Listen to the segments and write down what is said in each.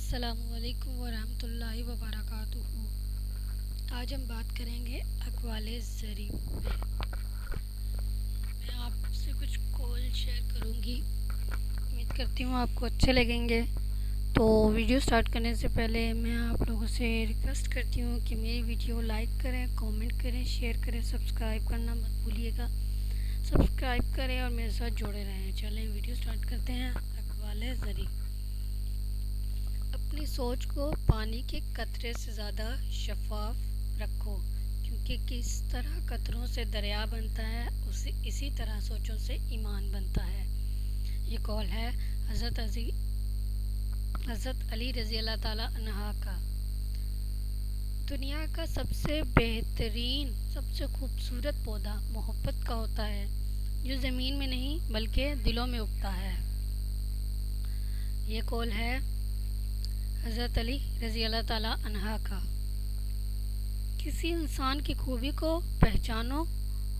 السلام علیکم ورحمۃ اللہ وبرکاتہ۔ آج ہم بات کریں گے اقوال ضریب پہ۔ میں آپ سے کچھ قول شیئر کروں گی، امید کرتی ہوں آپ کو اچھے لگیں گے۔ تو ویڈیو سٹارٹ کرنے سے پہلے میں آپ لوگوں سے ریکویسٹ کرتی ہوں کہ میری ویڈیو لائک کریں، کامنٹ کریں، شیئر کریں، سبسکرائب کرنا مت بھولیے گا۔ سبسکرائب کریں اور میرے ساتھ جڑے رہیں۔ چلیں ویڈیو سٹارٹ کرتے ہیں۔ اقوال ضریب: اپنی سوچ کو پانی کے قطرے سے زیادہ شفاف رکھو، کیونکہ کس طرح قطروں سے دریا بنتا ہے اسی طرح سوچوں سے ایمان بنتا ہے۔ یہ قول ہے حضرت علی رضی اللہ تعالی عنہ کا۔ دنیا کا سب سے بہترین، سب سے خوبصورت پودا محبت کا ہوتا ہے، جو زمین میں نہیں بلکہ دلوں میں اگتا ہے۔ یہ قول ہے حضرت علی رضی اللہ تعالی عنہ کا۔ کسی انسان کی خوبی کو پہچانو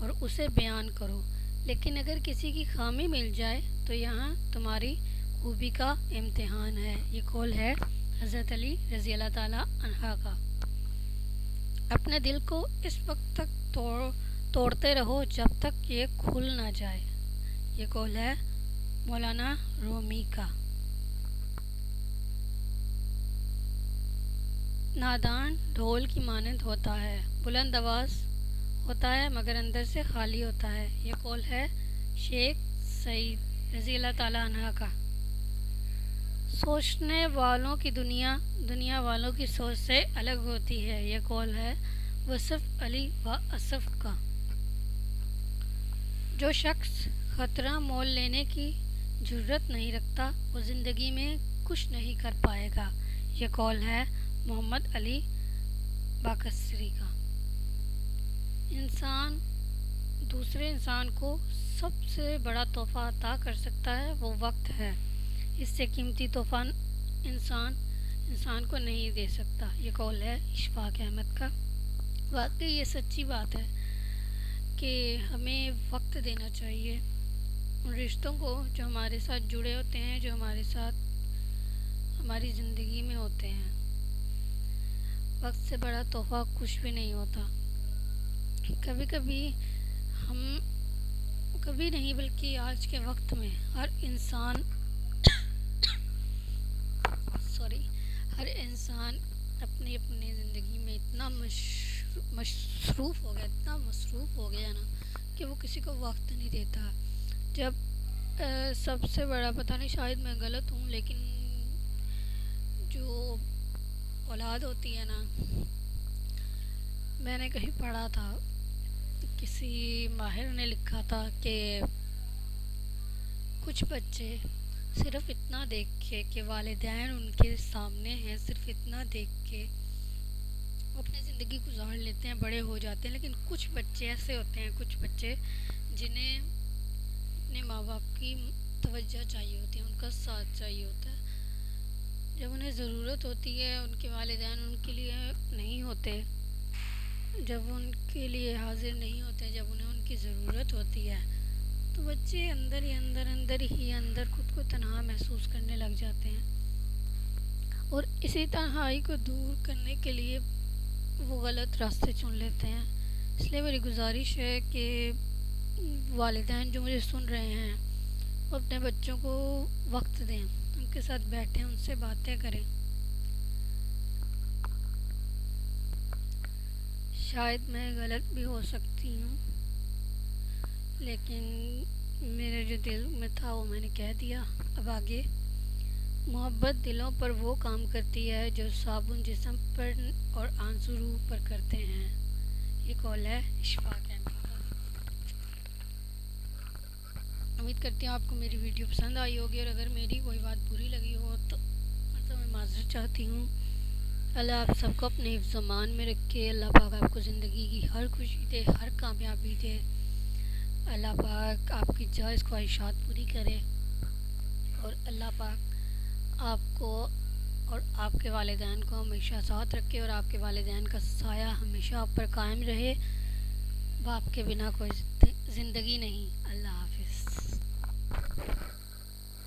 اور اسے بیان کرو، لیکن اگر کسی کی خامی مل جائے تو یہاں تمہاری خوبی کا امتحان ہے۔ یہ قول ہے حضرت علی رضی اللہ تعالی عنہ کا۔ اپنے دل کو اس وقت تک توڑتے رہو جب تک یہ کھل نہ جائے۔ یہ قول ہے مولانا رومی کا۔ نادان ڈھول کی مانند ہوتا ہے، بلند آواز ہوتا ہے مگر اندر سے خالی ہوتا ہے۔ یہ قول ہے شیخ سعید رضی اللہ تعالی عنہ کا۔ سوچنے والوں کی دنیا والوں کی سوچ سے الگ ہوتی ہے۔ یہ قول ہے وصف علی واصف کا۔ جو شخص خطرہ مول لینے کی جرأت نہیں رکھتا وہ زندگی میں کچھ نہیں کر پائے گا۔ یہ قول ہے محمد علی باقری کا۔ انسان دوسرے انسان کو سب سے بڑا تحفہ عطا کر سکتا ہے، وہ وقت ہے۔ اس سے قیمتی تحفہ انسان کو نہیں دے سکتا۔ یہ قول ہے اشفاق احمد کا۔ واقعی یہ سچی بات ہے کہ ہمیں وقت دینا چاہیے ان رشتوں کو جو ہمارے ساتھ جڑے ہوتے ہیں، جو ہمارے ساتھ ہماری زندگی میں ہوتے ہیں۔ وقت سے بڑا تحفہ کچھ بھی نہیں ہوتا۔ کبھی نہیں بلکہ آج کے وقت میں ہر انسان اپنی زندگی میں اتنا مصروف ہو گیا نا کہ وہ کسی کو وقت نہیں دیتا۔ جب سب سے بڑا، پتہ نہیں شاید میں غلط ہوں، لیکن جو اولاد ہوتی ہے نا، میں نے کہیں پڑھا تھا، کسی ماہر نے لکھا تھا کہ کچھ بچے صرف اتنا دیکھ کے کہ والدین ان کے سامنے ہیں، صرف اتنا دیکھ کے وہ اپنی زندگی گزار لیتے ہیں، بڑے ہو جاتے ہیں۔ لیکن کچھ بچے ایسے ہوتے ہیں، کچھ بچے جنہیں اپنے ماں باپ کی توجہ چاہیے ہوتی ہے، ان کا ساتھ چاہیے ہوتا ہے۔ جب انہیں ضرورت ہوتی ہے، ان کے والدین ان کے لیے نہیں ہوتے، جب ان کے لیے حاضر نہیں ہوتے، جب انہیں ان کی ضرورت ہوتی ہے، تو بچے اندر ہی اندر خود کو تنہا محسوس کرنے لگ جاتے ہیں، اور اسی تنہائی کو دور کرنے کے لیے وہ غلط راستے چن لیتے ہیں۔ اس لیے میری گزارش ہے کہ والدین جو مجھے سن رہے ہیں وہ اپنے بچوں کو وقت دیں، ان کے ساتھ بیٹھیں، ان سے باتیں کریں۔ شاید میں غلط بھی ہو سکتی ہوں، لیکن میرے جو دل میں تھا وہ میں نے کہہ دیا۔ اب آگے: محبت دلوں پر وہ کام کرتی ہے جو صابن جسم پر اور آنسو روح پر کرتے ہیں۔ یہ قول ہے اشفاق احمد کا۔ امید کرتی ہوں آپ کو میری ویڈیو پسند آئی ہوگی، اور اگر میری کوئی بات بری لگی ہو تو میں معذرت چاہتی ہوں۔ اللہ آپ سب کو اپنے حفظ و امان میں رکھے۔ اللہ پاک آپ کو زندگی کی ہر خوشی دے، ہر کامیابی دے۔ اللہ پاک آپ کی جائز خواہشات پوری کرے، اور اللہ پاک آپ کو اور آپ کے والدین کو ہمیشہ ساتھ رکھے، اور آپ کے والدین کا سایہ ہمیشہ آپ پر قائم رہے۔ باپ کے بنا کوئی زندگی نہیں۔ اللہ حافظ۔